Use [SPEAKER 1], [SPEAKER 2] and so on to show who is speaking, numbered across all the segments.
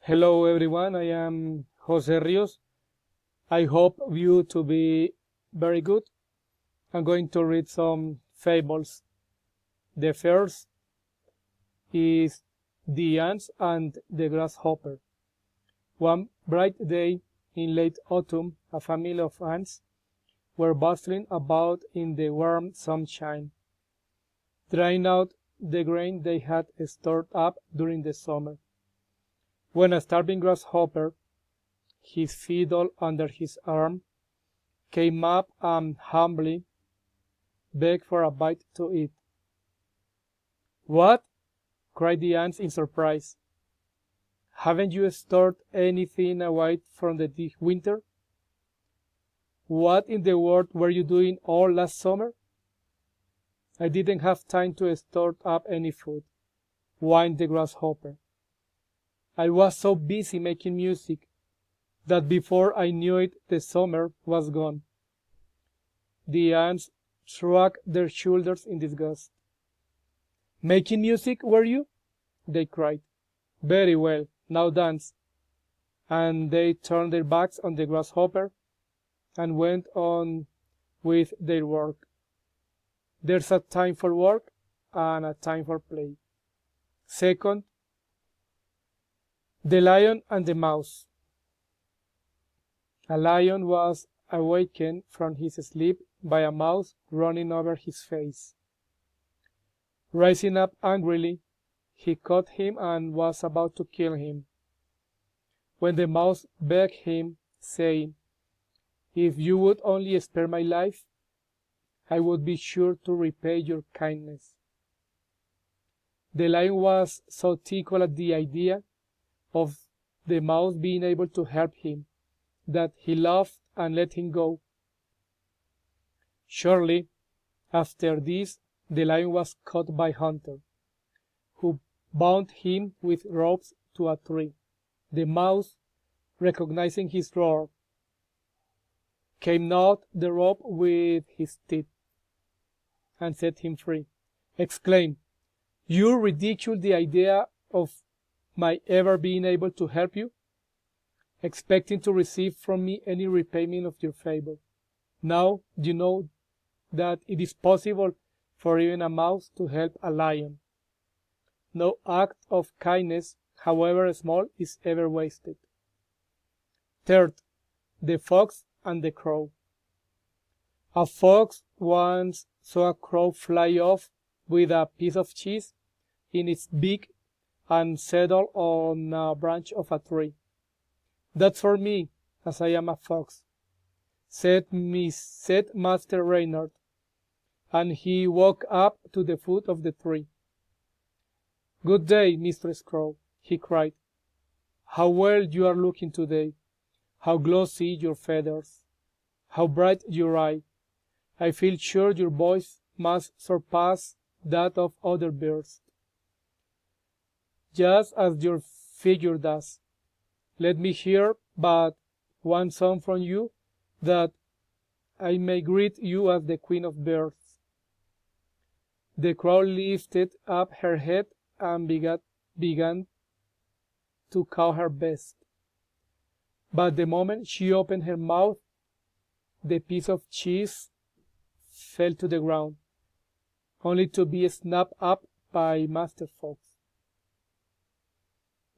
[SPEAKER 1] Hello everyone, I am Jose Rios. I hope you to be very good. I'm going to read some fables. The first is The Ants and the Grasshopper. One bright day in late autumn, a family of ants were bustling about in the warm sunshine, drying out the grain they had stored up during the summer, when a starving grasshopper, his fiddle under his arm, came up and humbly begged for a bite to eat. "What?" cried the ants in surprise. "Haven't you stored anything away from the deep winter? What in the world were you doing all last summer?" "I didn't have time to store up any food," whined the grasshopper. "I was so busy making music that before I knew it the summer was gone." The ants shrugged their shoulders in disgust. "Making music, were you?" they cried. "Very well, now dance." And they turned their backs on the grasshopper and went on with their work. There's a time for work and a time for play. Second, The Lion and the Mouse. A lion was awakened from his sleep by a mouse running over his face. Rising up angrily, he caught him and was about to kill him, when the mouse begged him, saying, "If you would only spare my life, I would be sure to repay your kindness." The lion was so tickled at the idea of the mouse being able to help him that he laughed and let him go. Shortly after this, the lion was caught by a hunter, who bound him with ropes to a tree. The mouse, recognizing his roar, came out the rope with his teeth and set him free, exclaimed, "You ridicule the idea of my ever being able to help you, expecting to receive from me any repayment of your favor. Now you know that it is possible for even a mouse to help a lion. No act of kindness, however small, is ever wasted." Third, The Fox and the Crow. A fox once saw a crow fly off with a piece of cheese in its beak and settle on a branch of a tree. "That's for me, as I am a fox," said Master Reynard, and he walked up to the foot of the tree. "Good day, Mistress Crow," he cried. "How well you are looking today! How glossy your feathers! How bright your eye! I feel sure your voice must surpass that of other birds, just as your figure does. Let me hear but one song from you, that I may greet you as the Queen of Birds." The crow lifted up her head and began to caw her best. But the moment she opened her mouth, the piece of cheese fell to the ground, only to be snapped up by Master Fox.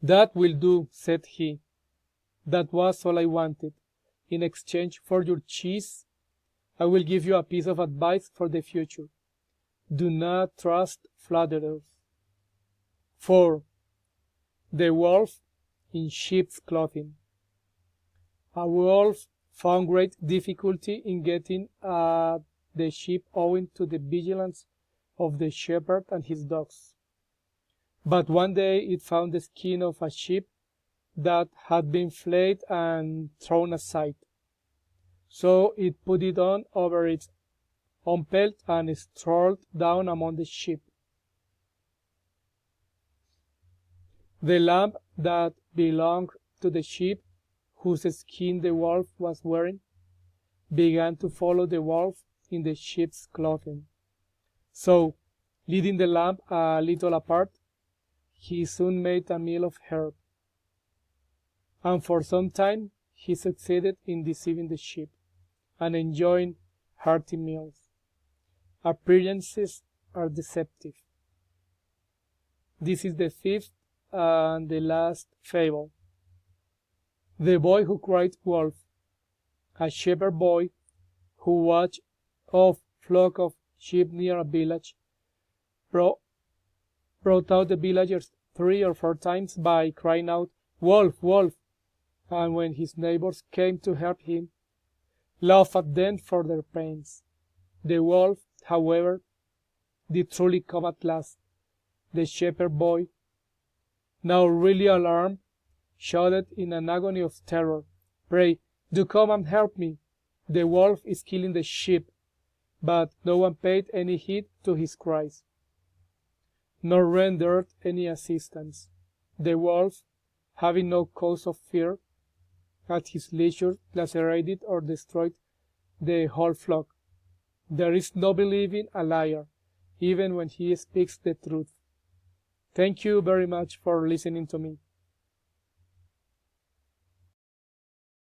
[SPEAKER 1] "That will do," said he. "That was all I wanted. In exchange for your cheese, I will give you a piece of advice for the future. Do not trust flatterers." 4. The Wolf in Sheep's Clothing. A wolf found great difficulty in getting at the sheep owing to the vigilance of the shepherd and his dogs. But one day it found the skin of a sheep that had been flayed and thrown aside. So it put it on over its own pelt and strolled down among the sheep. The lamb that belonged to the sheep, whose skin the wolf was wearing, began to follow the wolf in the sheep's clothing. So, leading the lamb a little apart, he soon made a meal of her. and for some time he succeeded in deceiving the sheep and enjoying hearty meals. Appearances are deceptive. This is the fifth and the last fable. The boy who cried wolf. A shepherd boy who watched a flock of sheep near a village brought out the villagers 3 or 4 times by crying out, "Wolf, wolf!" and when his neighbors came to help him, laughed at them for their pains. The wolf, however, did truly come at last. The shepherd boy, now really alarmed, shouted in an agony of terror, "Pray, do come and help me. The wolf is killing the sheep." But no one paid any heed to his cries, nor rendered any assistance. The wolf, having no cause of fear, at his leisure lacerated or destroyed the whole flock. There is no believing a liar, even when he speaks the truth. Thank you very much for listening to me.